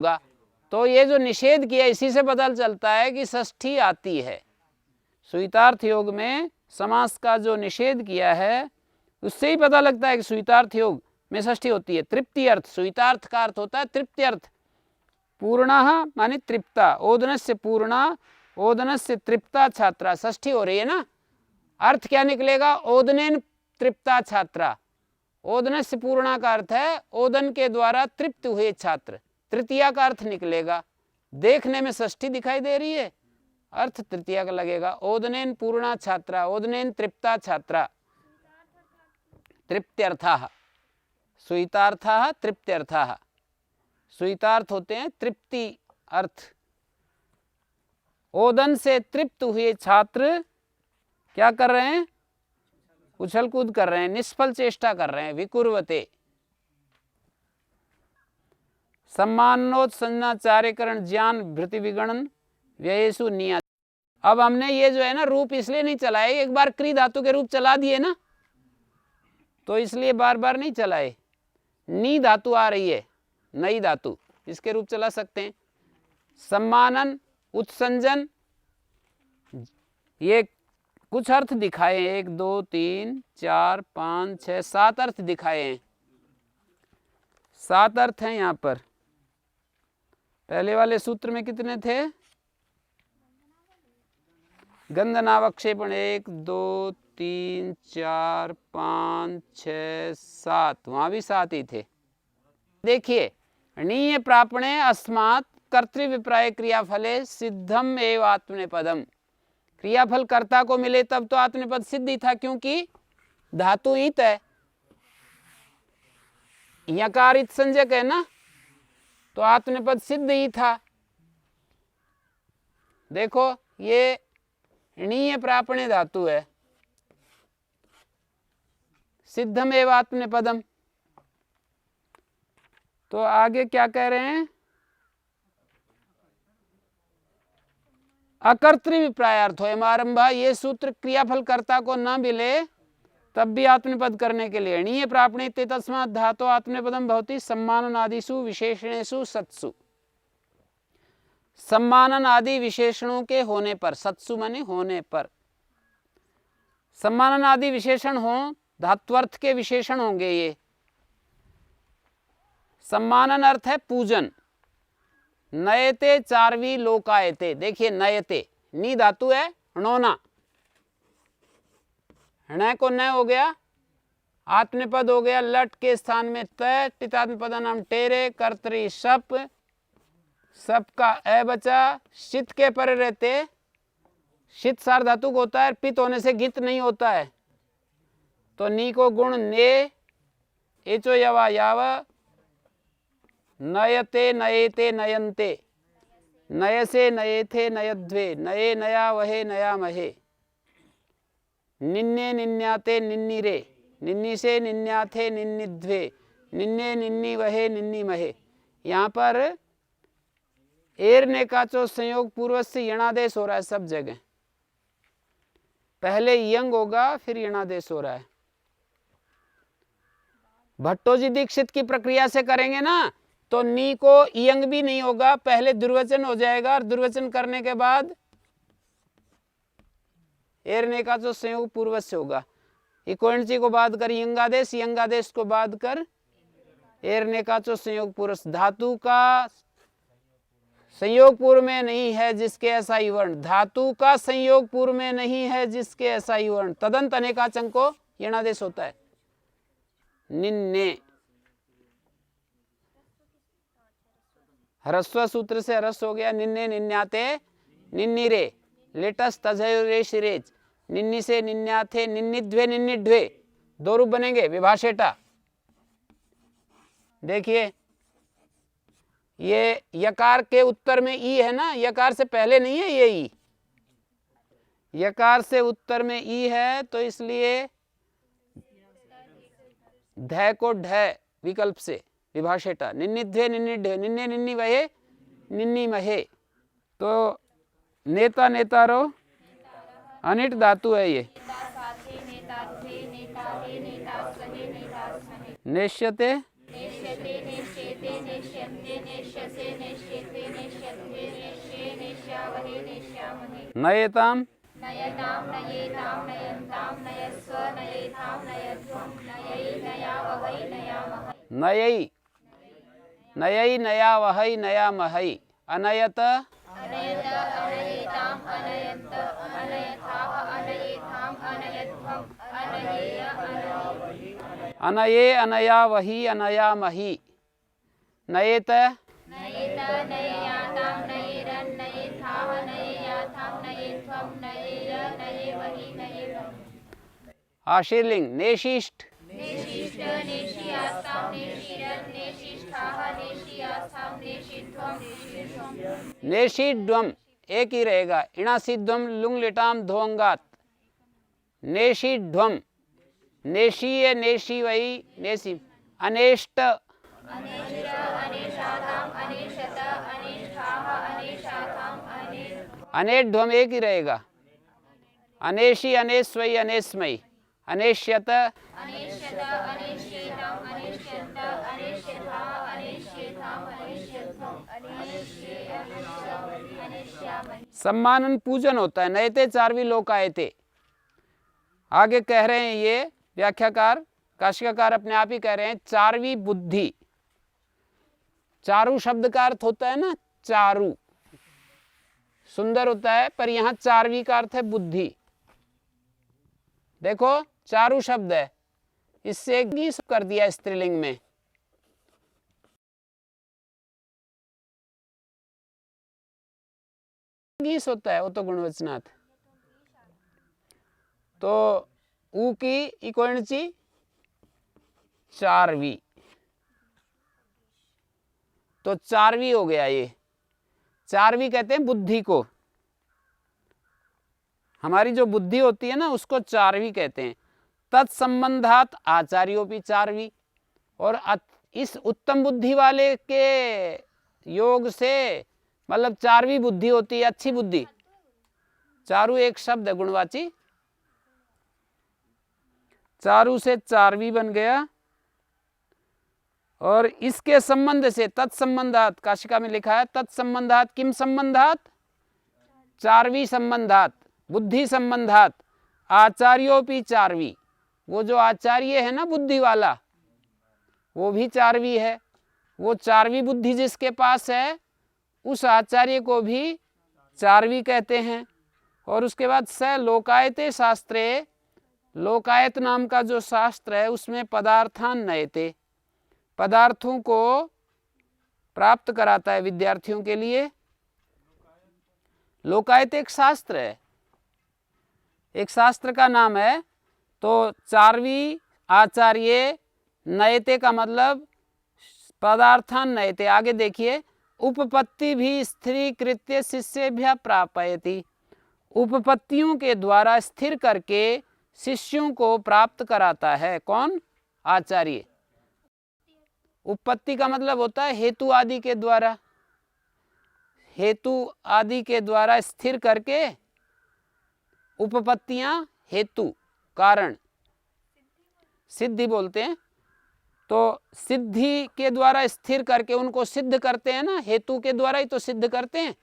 होगा। तो ये जो निषेध किया इसी से पता चलता है कि षष्ठी आती है। स्वीतार्थ योग में समास का जो निषेध किया है उससे ही पता लगता है कि स्वीतार्थ योग में षष्ठी होती है। तृप्ति अर्थ, स्वीतार्थ का अर्थ होता है तृप्ति अर्थ। पूर्णः माने तृप्ता, ओदनस्य पूर्णा, ओदनस्य तृप्ता छात्रा, षष्ठी हो रही है ना। अर्थ क्या निकलेगा? ओदनेन तृप्ता छात्रा। ओदनस्य पूर्णा का अर्थ है ओदन के द्वारा तृप्त हुए छात्र। तृतीया का अर्थ निकलेगा, देखने में षष्ठी दिखाई दे रही है, अर्थ तृतीया का लगेगा। ओदनेन पूर्णा छात्रा, ओदनेन तृप्ता छात्रा। तृप्त्यर्थाः, स्वीतार्थाः, तृप्त्यर्थाः। स्वीतार्थ होते हैं तृप्ति अर्थ। ओदन से तृप्त हुए छात्र क्या कर रहे हैं? उछल कूद कर रहे हैं, निष्फल चेष्टा कर रहे हैं। विकुर्वते, सम्मानोत्सन्नाचार्यकरण ज्ञान भृति विगणन व्ययेषु निया। अब हमने ये जो है ना रूप इसलिए नहीं चलाए, एक बार क्री धातु के रूप चला दिए ना, तो इसलिए बार बार नहीं चलाए। नी धातु आ रही है, नई धातु, इसके रूप चला सकते हैं। सम्मानन, उत्संजन, ये कुछ अर्थ दिखाए हैं, 1 2 3 4 5 6 7 अर्थ दिखाए हैं। 7 अर्थ हैं यहाँ पर। पहले वाले सूत्र में कितने थे? गंधनावक्षेपण 1 2 3 4 5 6 7, वहां भी 7 ही थे। देखिए, णीय प्रापणे अस्मात् कर्तृविप्राय क्रियाफले सिद्धम एव आत्मनेपदम। क्रियाफल कर्ता को मिले तब तो आत्मनेपद सिद्ध ही था, क्योंकि धातु ईत है, यकारित संज्ञक है ना, तो आत्मनेपद सिद्ध ही था। देखो, ये णीय प्रापणे धातु है, सिद्धम एव आत्मनेपदम। तो आगे क्या कह रहे हैं? अकर्तृविप्रायार्थ हो आरंभा। ये सूत्र क्रियाफल कर्ता को न मिले तब भी आत्मनेपद करने के लिए। णीय प्रापणे तस्मात् धातो आत्मनेपदम भवति सम्मानन आदिषु विशेषणेषु सत्सु। सम्मानन आदि विशेषणों के होने पर, सत्सु माने होने पर। सम्मानन आदि विशेषण हो, धात्वर्थ के विशेषण होंगे ये। सम्मानन अर्थ है पूजन। नयते चारवी लोकायते, देखिए नयते, नी धातु है, णोना, ण को न हो गया, आत्मनेपद हो गया, लट के स्थान में त, टितात्मपद नाम टेरे, कर्तरी सप, सप का ए बचा, शित के पर रहते, शित सार धातु को होता है, पित होने से गित नहीं होता है, तो नी को गुण ने, एचो यवा याव, नयते नयेते नयन्ते, नयसे नयेथे नयध्वे, नये नया वहे नया महे, निन्ने निन्याते निन्निरे, निन्नी से निन्याथे निन्निध्वे, निन्ने निन्नी वहे निन्नी महे। यहाँ पर एर ने का चो संयोग पूर्व से यणादेश हो रहा है सब जगह। पहले यंग होगा, फिर यणादेश हो रहा है। भट्टोजी दीक्षित की प्रक्रिया से करेंगे ना, तो नी को यंग भी नहीं होगा, पहले दुर्वचन हो जाएगा, और दुर्वचन करने के बाद एरने का जो संयोग पूर्व से होगा। इकोणची को बाद कर यंगादेश, यंगादेश को बाद कर एरने का जो संयोग पूर्व। धातु का संयोग पूर्व में नहीं है जिसके ऐसा ही वर्ण, धातु का संयोग पूर्व में नहीं है जिसके ऐसा ही वर्ण, तदंत अनेकाचन को यणादेश होता है। निन्ने, ह्रस्व सूत्र से ह्रस्व हो गया, निन्ने निन्याते निन्निरे, लेटस तजरेश रेच, निन्नी से निन्याथे निन्निध्वे निन्निध्वे, दो रूप बनेंगे विभाषेटा। देखिए, ये यकार के उत्तर में ई है ना, यकार से पहले नहीं है ये ई, यकार से उत्तर में ई है, तो इसलिए ध को ढ विकल्प से विभाषेटा। निन्निध्वे निन्निध्वे, निन्ने निन्नी वहे निन्नी महे, तो नेता नेतारो अनिट धातु है ये। नेष्यते, नयेताम नयतां नयेतां नयन्तां नयस्व नयेथां नयध्वं नयै नयावहै नयामहै नयई नयई नयावहै नयामहै अनयत अनयत अनयेतां अनयन्त अनयथाः अनयेथां अनयध्वं अनयेय अनयेवहि अनये अनयावहि अनयामहि नयेत नयेत नयेयातां नयेरन् नयेथाः नयेयाथां नयेध्वं नयेय नयेवहि नयेवहि आशीर्लिंग नेशिष्ट नेशिष्ट नेशियास्तां नेशिरन् नेशिष्ठाः नेशियास्थां नेशिध्वं नेशिध्वं नेशिड्वम एक ही रहेगा। इणासिध्वम लुंग लिटाम ध्वंगात नेशिड्वम नेशीय नेशी वही नेसी अनेष्ट अनेष्ट अनेशातां अनेशत अनेष्ठाः अनेशातां अनेड्वम एक ही रहेगा। अनेशी अनेस्वई अनेस्मयी अनेष्यत अनेष्यत अनेष्येतां अनेष्यन्त अनेष्यथाः अनेष्येथां अनेष्यध्वं अनेष्येय अनेष्यामहि सम्मानन पूजन होता है। नयते चारवी लोक आए थे। आगे कह रहे हैं ये व्याख्याकार काशिकाकार अपने आप ही कह रहे हैं चारवी बुद्धि। चारु शब्द का अर्थ होता है ना चारु, सुंदर होता है, पर यहां चारवी का अर्थ है बुद्धि। देखो चारु शब्द है, इससे गीस कर दिया स्त्रीलिंग में। गीस होता है वो तो गुणवचनात्। तो ऊ की इकोणची चारवी, तो चारवी हो गया। ये चारवी कहते हैं बुद्धि को। हमारी जो बुद्धि होती है ना उसको चारवी कहते हैं। तत्संबंधात आचार्योपि चारवी, और इस उत्तम बुद्धि वाले के योग से मतलब चारवी बुद्धि होती है, अच्छी बुद्धि। चारु एक शब्द है गुणवाची, चारु से चारवी बन गया। और इसके संबंध से तत्संबंधात, काशिका में लिखा है तत्संबंधात किम संबंधात, चारवी संबंधात, बुद्धि संबंधात आचार्योपि चारवी। वो जो आचार्य है ना बुद्धि वाला, वो भी चारवी है। वो चारवी बुद्धि जिसके पास है उस आचार्य को भी चारवी कहते हैं। और उसके बाद स लोकायते शास्त्रे, लोकायत नाम का जो शास्त्र है उसमें पदार्थान नयते, पदार्थों को प्राप्त कराता है विद्यार्थियों के लिए। लोकायत एक शास्त्र है, एक शास्त्र का नाम है। तो चारवी आचार्य नयते का मतलब पदार्थान नयते। आगे देखिए, उपपत्ति भी स्थिरीकृत्य शिष्येभ्यः प्रापयति, उपपत्तियों के द्वारा स्थिर करके शिष्यों को प्राप्त कराता है। कौन? आचार्य। उपपत्ति का मतलब होता है हेतु आदि के द्वारा, हेतु आदि के द्वारा स्थिर करके। उपपत्तियां हेतु कारण, सिद्धि बोलते हैं। तो सिद्धि के द्वारा स्थिर करके उनको सिद्ध करते हैं ना, हेतु के द्वारा ही तो सिद्ध करते हैं।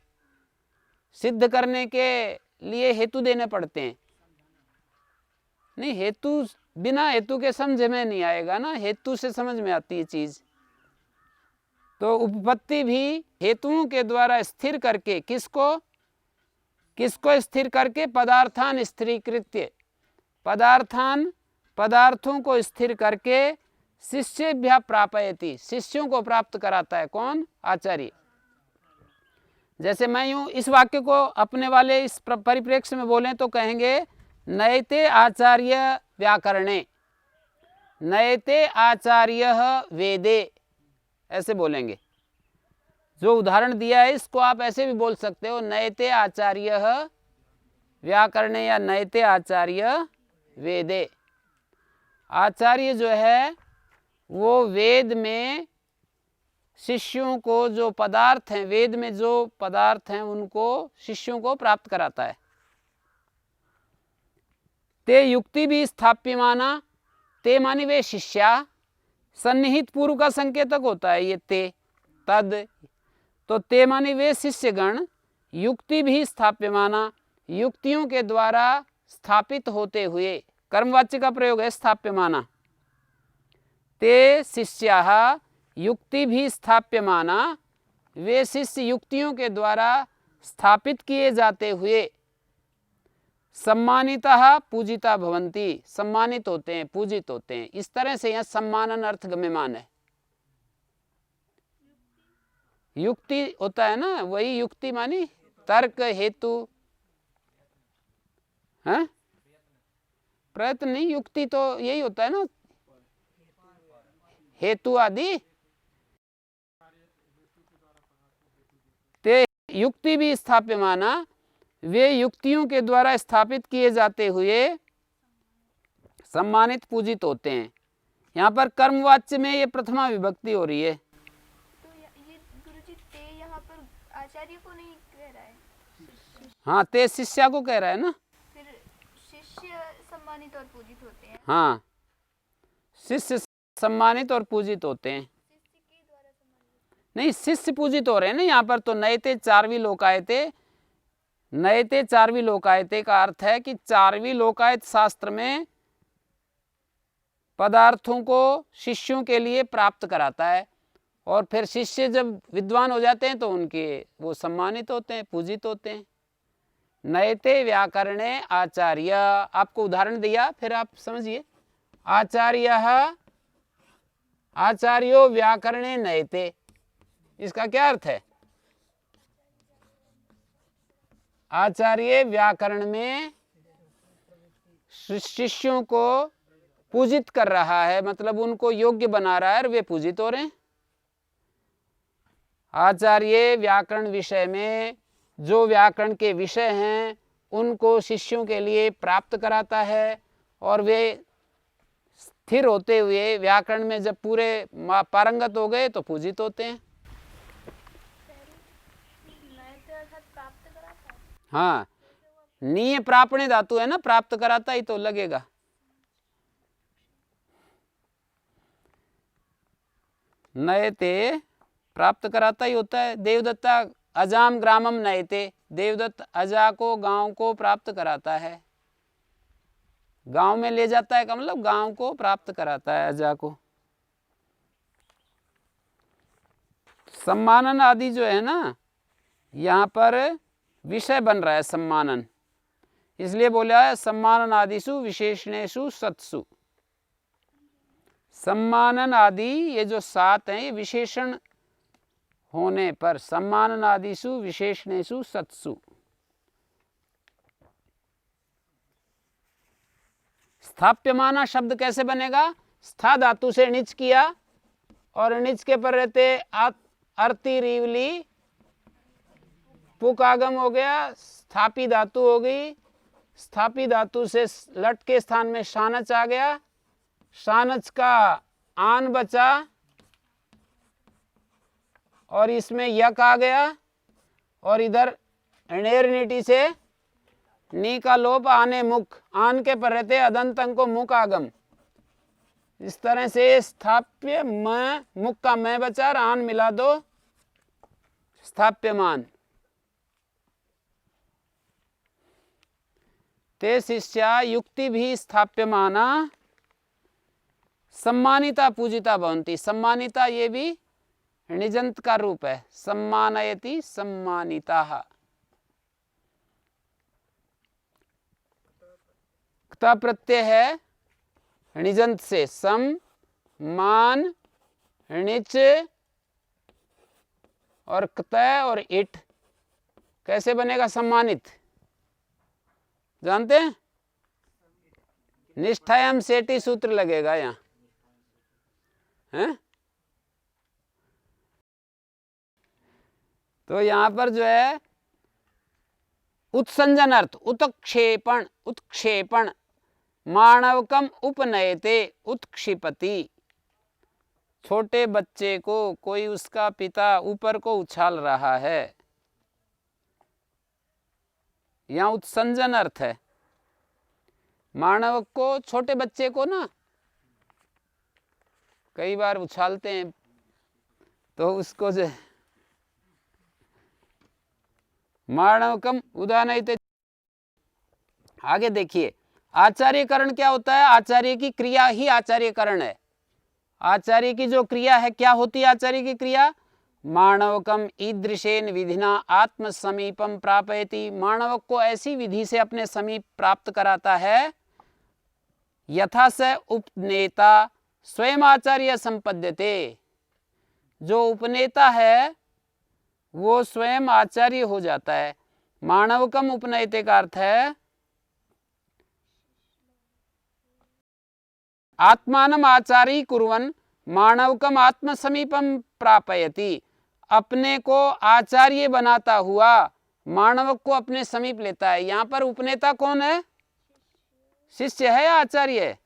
सिद्ध करने के लिए हेतु देने पड़ते हैं। नहीं, हेतु बिना हेतु के समझ में नहीं आएगा ना, हेतु से समझ में आती है चीज। तो उपपत्ति भी हेतुओं के द्वारा स्थिर करके, किसको किसको स्थिर करके? पदार्थान स्थिरीकृत्य, पदार्थान पदार्थों को स्थिर करके शिष्येभ्यः प्रापयति, शिष्यों को प्राप्त कराता है। कौन? आचार्य। जैसे मैं यूं इस वाक्य को अपने वाले इस परिप्रेक्ष्य में बोलें तो कहेंगे नयते आचार्य व्याकरणे, नयते आचार्य वेदे, ऐसे बोलेंगे। जो उदाहरण दिया है इसको आप ऐसे भी बोल सकते हो, नयते आचार्य व्याकरणे या नयते आचार्य वेदे। आचार्य जो है वो वेद में शिष्यों को जो पदार्थ हैं, वेद में जो पदार्थ हैं उनको शिष्यों को प्राप्त कराता है। ते युक्ति भी स्थाप्यमाना, ते मानी वे शिष्या, सन्निहित पूर्व का संकेतक होता है ये ते। तद तो ते माने वे शिष्यगण युक्ति भी स्थाप्यमाना, युक्तियों के द्वारा स्थापित होते हुए, कर्मवाच्य का प्रयोग है स्थाप्यमाना। ते शिष्याः युक्ति भी स्थाप्यमाना, वे शिष्य युक्तियों के द्वारा स्थापित किए जाते हुए सम्मानितः पूजिता भवन्ति, सम्मानित होते हैं, पूजित होते हैं। इस तरह से यह सम्मानन अर्थ गम्यमान है। युक्ति होता है ना, वही युक्ति मानी तर्क हेतु, है प्रयत्न नहीं, युक्ति तो यही होता है ना, हेतु आदि। ते युक्ति भी स्थाप्यमाना, वे युक्तियों के द्वारा स्थापित किए जाते हुए सम्मानित पूजित होते हैं। यहाँ पर कर्मवाच्य में ये प्रथमा विभक्ति हो रही है। तो ये गुरुजी ते यहाँ पर आचार्य को नहीं कह रहा है? हाँ, ते शिष्या को कह रहा है ना। फिर शिष्य सम्मानित और पूजित होते हैं। हाँ, शिष्य सम्मानित और पूजित होते हैं। शिष्य के द्वारा सम्मानित नहीं, शिष्य पूजित हो रहे हैं ना यहाँ पर। तो नयते चारवी लोकायते, नयते चारवी लोकायते का अर्थ है कि चारवी लोकायत शास्त्र में पदार्थों को शिष्यों के लिए प्राप्त कराता है, और फिर शिष्य जब विद्वान हो जाते हैं तो उनके वो सम्मानित होते हैं, पूजित होते हैं। नयते व्याकरणे आचार्य, आपको उदाहरण दिया, फिर आप समझिए। आचार्यः आचार्यो व्याकरणे नयते, इसका क्या अर्थ है? आचार्य व्याकरण में शिष्यों को पूजित कर रहा है, मतलब उनको योग्य बना रहा है और वे पूजित हो रहे हैं। आचार्य व्याकरण विषय में जो व्याकरण के विषय हैं उनको शिष्यों के लिए प्राप्त कराता है, और वे स्थिर होते हुए व्याकरण में जब पूरे पारंगत हो गए तो पूजित होते हैं। प्राप्त कराता है। हाँ, नीय प्रापणे धातु है ना, प्राप्त कराता ही तो लगेगा। नयते प्राप्त कराता ही होता है। देवदत्ता अजाम ग्रामम नयते, देवदत्त अजा को, गांव को प्राप्त कराता है। गांव में ले जाता है का मतलब गांव को प्राप्त कराता है, अजा को। सम्मानन आदि जो है ना, यहाँ पर विषय बन रहा है सम्मानन, इसलिए बोला है सम्मानन आदिषु विशेषणेषु सत्सु। सम्मानन आदि ये जो 7 हैं, ये विशेषण होने पर सम्मानन आदिषु विशेषणेषु सत्सु। स्थाप्यमाना शब्द कैसे बनेगा? स्था धातु से णिच किया, और णिच के पर रहते अर्ति रीवली, पुक आगम हो गया, स्थापी धातु हो गई, स्थापी धातु से लट के स्थान में शानच आ गया, शानच का आन बचा, और इसमें यक आ गया, और इधर णेर नीटी से नी का लोप, आने मुख, आन के पर रहते अदंत अंग को मुख आगम। इस तरह से स्थाप्य म, मुख का मैं बचा और आन मिला दो, स्थाप्यमान। ते शिष्या युक्ति भी स्थाप्यमाना सम्मानिता पूजिता भवन्ति। सम्मानिता ये भी निजंत का रूप है, सम्मानयति सम्मानिताः। क्ता प्रत्यय है निजंत से, सम, मान, णिच और क्तय और इट। कैसे बनेगा सम्मानित? जानते हैं? निष्ठायाम सेठी सूत्र लगेगा यहाँ, है? तो यहाँ पर जो है उत्संजन अर्थ, उत्क्षेपण, उत्क्षेपण, मानवकम उपनयते उत्क्षिपति। छोटे बच्चे को कोई उसका पिता ऊपर को उछाल रहा है, यहाँ उत्संजन अर्थ है। मानव को, छोटे बच्चे को ना कई बार उछालते हैं, तो उसको जो माणवकम उदाहरण। आगे देखिए, आचार्यकरण क्या होता है? आचार्य की क्रिया ही आचार्यकरण है। आचार्य की जो क्रिया है, क्या होती है आचार्य की क्रिया? माणवकम ईदृशेन विधिना आत्म समीपम प्रापयति। माणवक को ऐसी विधि से अपने समीप प्राप्त कराता है, यथा स उपनेता स्वयं आचार्य संपद्यते। जो उपनेता है वो स्वयं आचार्य हो जाता है। माणवकम उपनयते का अर्थ है आत्मानम आचार्य कुर्वन् माणवकम आत्म समीपम प्रापयति। अपने को आचार्य बनाता हुआ माणवक को अपने समीप लेता है। यहाँ पर उपनेता कौन है? शिष्य है या आचार्य है?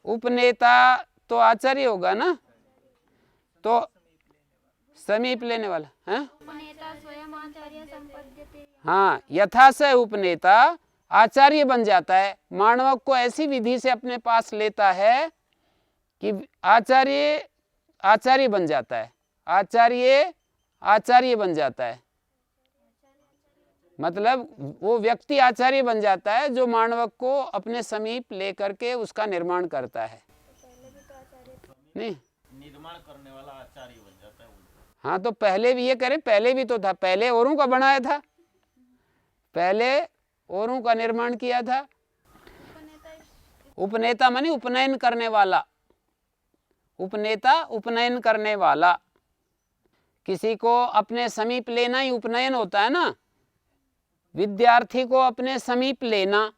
उपनेता तो आचार्य होगा ना, तो समीप लेने वाला है। उपनेता स्वयं आचार्य संपद्यते। हाँ, यथा से उपनेता आचार्य बन जाता है। माणवक को ऐसी विधि से अपने पास लेता है कि आचार्य आचार्य बन जाता है। आचार्य आचार्य बन जाता है, मतलब वो व्यक्ति आचार्य बन जाता है जो माणवक को अपने समीप लेकर के उसका निर्माण करता है। नहीं, निर्माण करने वाला आचार्य बन जाता है। हाँ, तो पहले भी ये करें, पहले भी तो था, पहले औरों का बनाया था, पहले औरों का निर्माण किया था। उपनेता माने उपनयन करने वाला। उपनेता उपनयन करने वाला। किसी को अपने समीप लेना ही उपनयन होता है ना। विद्यार्थी को अपने समीप लेना,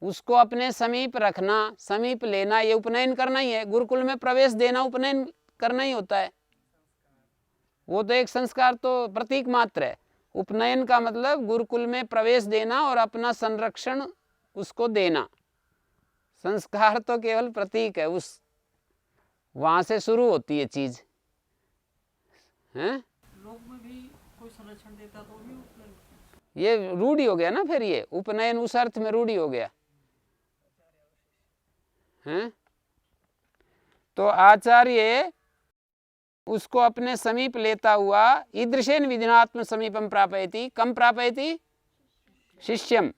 उसको अपने समीप रखना, समीप लेना, ये उपनयन करना ही है। गुरुकुल में प्रवेश देना उपनयन करना ही होता है। वो तो एक संस्कार तो प्रतीक मात्र है। उपनयन का मतलब गुरुकुल में प्रवेश देना और अपना संरक्षण उसको देना। संस्कार तो केवल प्रतीक है, उस वहां से शुरू होती है चीज है। लोक में भी कोई संरक्षण देता तो भी उपनयन। ये रूढ़ी हो गया ना, फिर ये उपनयन उस अर्थ में रूढ़ी हो गया है। तो आचार्य उसको अपने समीप लेता हुआ ईदृशेन विधिनात्म समीपम प्रापयति। कम प्रापयति? शिष्यम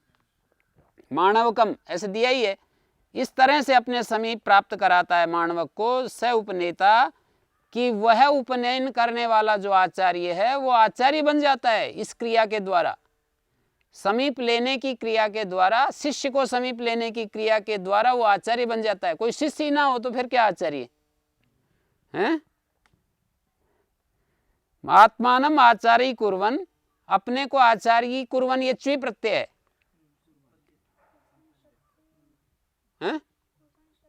माणवकम, ऐसे दिया ही है। इस तरह से अपने समीप प्राप्त कराता है माणवक को स उपनेता, कि वह उपनयन करने वाला जो आचार्य है वो आचार्य बन जाता है इस क्रिया के द्वारा। समीप लेने की क्रिया के द्वारा, शिष्य को समीप लेने की क्रिया के द्वारा वो आचार्य बन जाता है। कोई शिष्य ही ना हो तो फिर क्या आचार्य है? आत्मानम आचार्य कुर्वन्, अपने को आचार्य कुर्वन्, ये च्वी प्रत्यय है।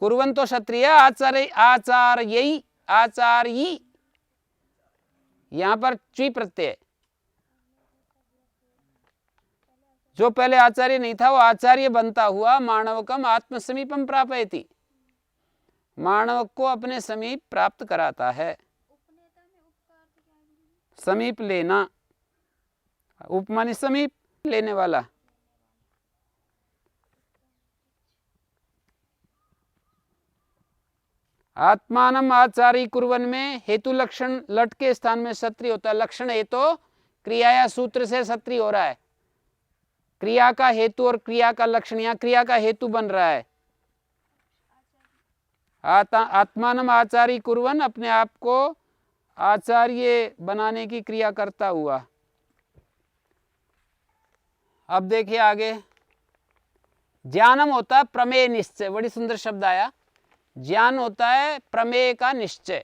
कुर्वन् तो क्षत्रिय, आचार्य आचार्य आचार्य, यहां पर च्वी प्रत्यय। जो पहले आचार्य नहीं था वो आचार्य बनता हुआ माणवकम आत्म समीपम प्रापयति, माणवक को अपने समीप प्राप्त कराता है। समीप लेना, उपमानी समीप लेने वाला। आत्मानम आचार्य कुर्वन् में हेतु लक्षण लट के स्थान में क्षत्रिय होता है। लक्षण है तो क्रिया या सूत्र से क्षत्रिय हो रहा है। क्रिया का हेतु और क्रिया का लक्षण, यहाँ क्रिया का हेतु बन रहा है। आत्मानम आचार्य कुर्वन्, अपने आप को आचार्य बनाने की क्रिया करता हुआ। अब देखिए आगे, ज्ञानम होता है प्रमेय निश्चय। बड़ी सुंदर शब्द आया। ज्ञान होता है प्रमेय का निश्चय।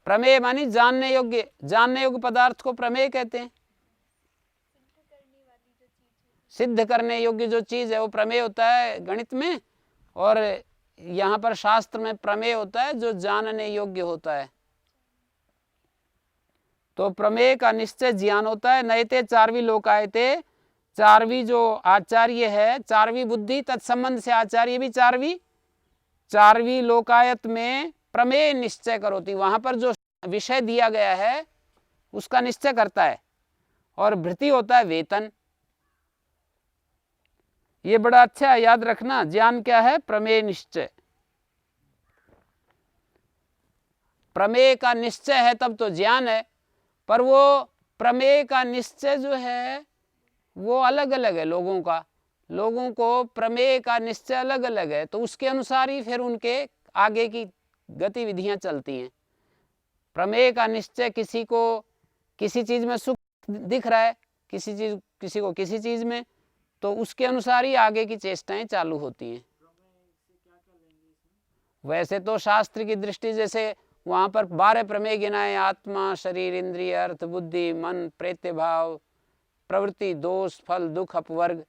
प्रमेय मानी जानने योग्य, जानने योग्य पदार्थ को प्रमेय कहते हैं। सिद्ध करने योग्य जो चीज है वो प्रमेय होता है गणित में, और यहाँ पर शास्त्र में प्रमेय होता है जो जानने योग्य होता है। तो प्रमेय का निश्चय ज्ञान होता है। नयते चारवी लोक आए थे, चारवी जो आचार्य है, चारवी बुद्धि तत्संबंध से आचार्य भी चारवी। चारवी लोकायत में प्रमेय निश्चय करोति, वहां पर जो विषय दिया गया है उसका निश्चय करता है। और भृति होता है वेतन। ये बड़ा अच्छा है, याद रखना। ज्ञान क्या है? प्रमेय निश्चय। प्रमेय का निश्चय है तब तो ज्ञान है, पर वो प्रमेय का निश्चय जो है वो अलग अलग है लोगों का। लोगों को प्रमेय का निश्चय अलग अलग है, तो उसके अनुसार ही फिर उनके आगे की गतिविधियां चलती हैं। प्रमेय का निश्चय, किसी को किसी चीज़ में सुख दिख रहा है, किसी को किसी चीज़ में, तो उसके अनुसार ही आगे की चेष्टाएं चालू होती हैं। वैसे तो शास्त्र की दृष्टि जैसे वहाँ पर 12 प्रमेय गिनाए, आत्मा, शरीर, इंद्रिय, अर्थ, बुद्धि, मन, प्रेत्य भाव, प्रवृत्ति, दोष, फल, दुख, अपवर्ग,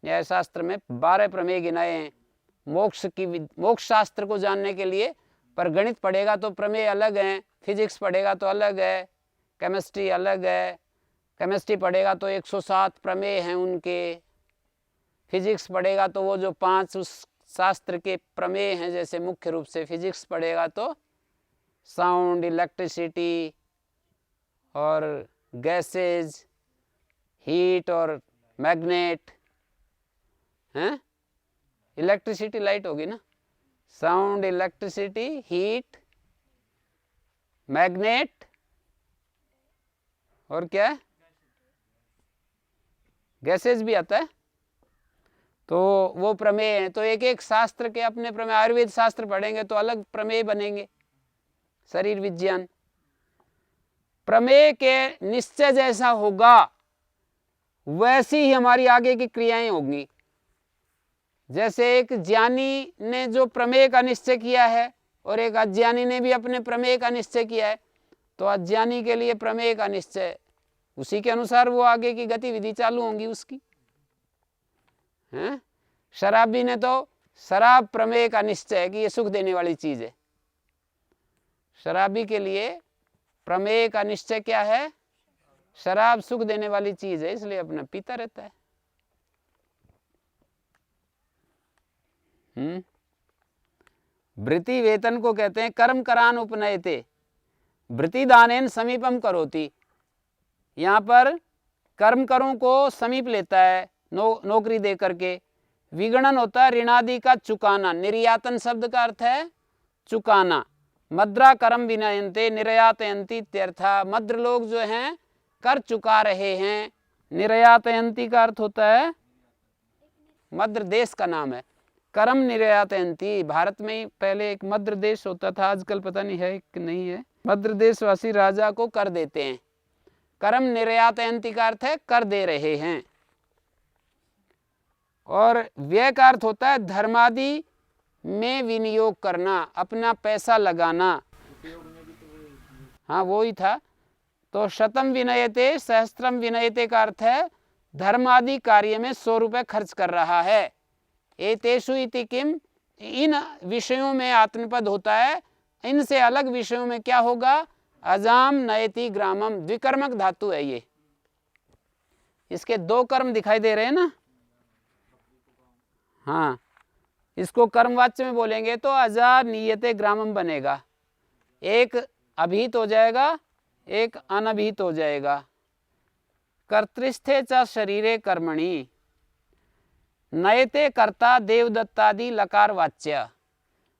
न्याय शास्त्र में 12 प्रमेय गिनाए हैं मोक्ष शास्त्र को जानने के लिए। पर गणित पढ़ेगा तो प्रमेय अलग हैं, फिजिक्स पढ़ेगा तो अलग है, केमिस्ट्री अलग है। केमिस्ट्री पढ़ेगा तो 107 प्रमेय हैं उनके, फिजिक्स पढ़ेगा तो वो जो 5 उस शास्त्र के प्रमेय हैं, जैसे मुख्य रूप से फिजिक्स पढ़ेगा तो साउंड, इलेक्ट्रिसिटी और गैसेज, हीट और मैग्नेट हैं। इलेक्ट्रिसिटी लाइट होगी ना, साउंड, इलेक्ट्रिसिटी, हीट, मैग्नेट और क्या है, गैसेज भी आता है। तो वो प्रमेय हैं। तो एक एक शास्त्र के अपने प्रमेय। आयुर्वेद शास्त्र पढ़ेंगे तो अलग प्रमेय बनेंगे। शरीर विज्ञान, प्रमेय के निश्चय जैसा होगा वैसी ही हमारी आगे की क्रियाएं होंगी। जैसे एक ज्ञानी ने जो प्रमेय का निश्चय किया है और एक अज्ञानी ने भी अपने प्रमेय का निश्चय किया है, तो अज्ञानी के लिए प्रमेय का निश्चय, उसी के अनुसार वो आगे की गतिविधि चालू होंगी उसकी, हैं। शराबी ने तो शराब प्रमेय का निश्चय है कि ये सुख देने वाली चीज है। शराबी के लिए प्रमेय का निश्चय क्या है, शराब सुख देने वाली चीज है, इसलिए अपना पीता रहता है। वृत्ति वेतन को कहते हैं कर्म करान उपनयते वृत्ति दानेन समीपम करोति। यहाँ पर कर्म करों को समीप लेता है नौकरी दे करके। विगणन होता है ऋणादि का चुकाना। निर्यातन शब्द का अर्थ है चुकाना। मद्रा कर्म विनयन्ते निर्यातयन्ति इत्यर्था। मद्र लोग जो हैं कर चुका रहे हैं। निर्यातयन्ति का अर्थ होता है, मद्र देश का नाम है। कर्म निर्यातयन्ति, भारत में ही पहले एक मद्र देश होता था, आजकल पता नहीं है कि नहीं है। मद्र देशवासी राजा को कर देते हैं। कर्म निर्यातयन्ति का अर्थ है कर दे रहे हैं। और व्यय का अर्थ होता है धर्मादि में विनियोग करना, अपना पैसा लगाना। हाँ वो ही था। तो शतम विनयते सहस्त्रम विनयते का अर्थ है धर्म आदि कार्य में 100 रुपये खर्च कर रहा है। एतेषु इति किम, इन विषयों में आत्मपद होता है। इनसे अलग विषयों में क्या होगा, अजाम नयति ग्रामम। द्विकर्मक धातु है ये। इसके 2 कर्म दिखाई दे रहे हैं ना। हाँ, इसको कर्मवाच्य में बोलेंगे तो अजा नियते ग्रामम बनेगा। एक अभिहित हो जाएगा, एक अनभिहित हो जाएगा। कर्तृस्थे च शरीरे कर्मणि नयते कर्ता देवदत्तादि लकार वाच्य।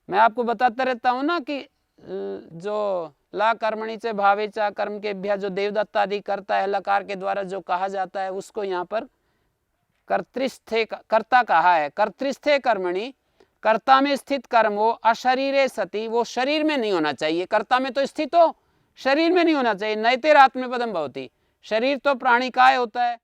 मैं आपको बताता रहता हूँ ना कि जो ला कर्मणि च भावे च कर्म के भ्या जो देवदत्तादि करता है लकार के द्वारा जो कहा जाता है, उसको यहाँ पर कर्तृस्थे कर्ता कहा है। कर्तृस्थे कर्मणि, कर्ता में स्थित कर्म हो, अशरीरे सति, वो शरीर में नहीं होना चाहिए। कर्ता में तो स्थित हो, शरीर में नहीं होना चाहिए। नयतेर आत्मपदम भवति। शरीर तो प्राणी काय होता है।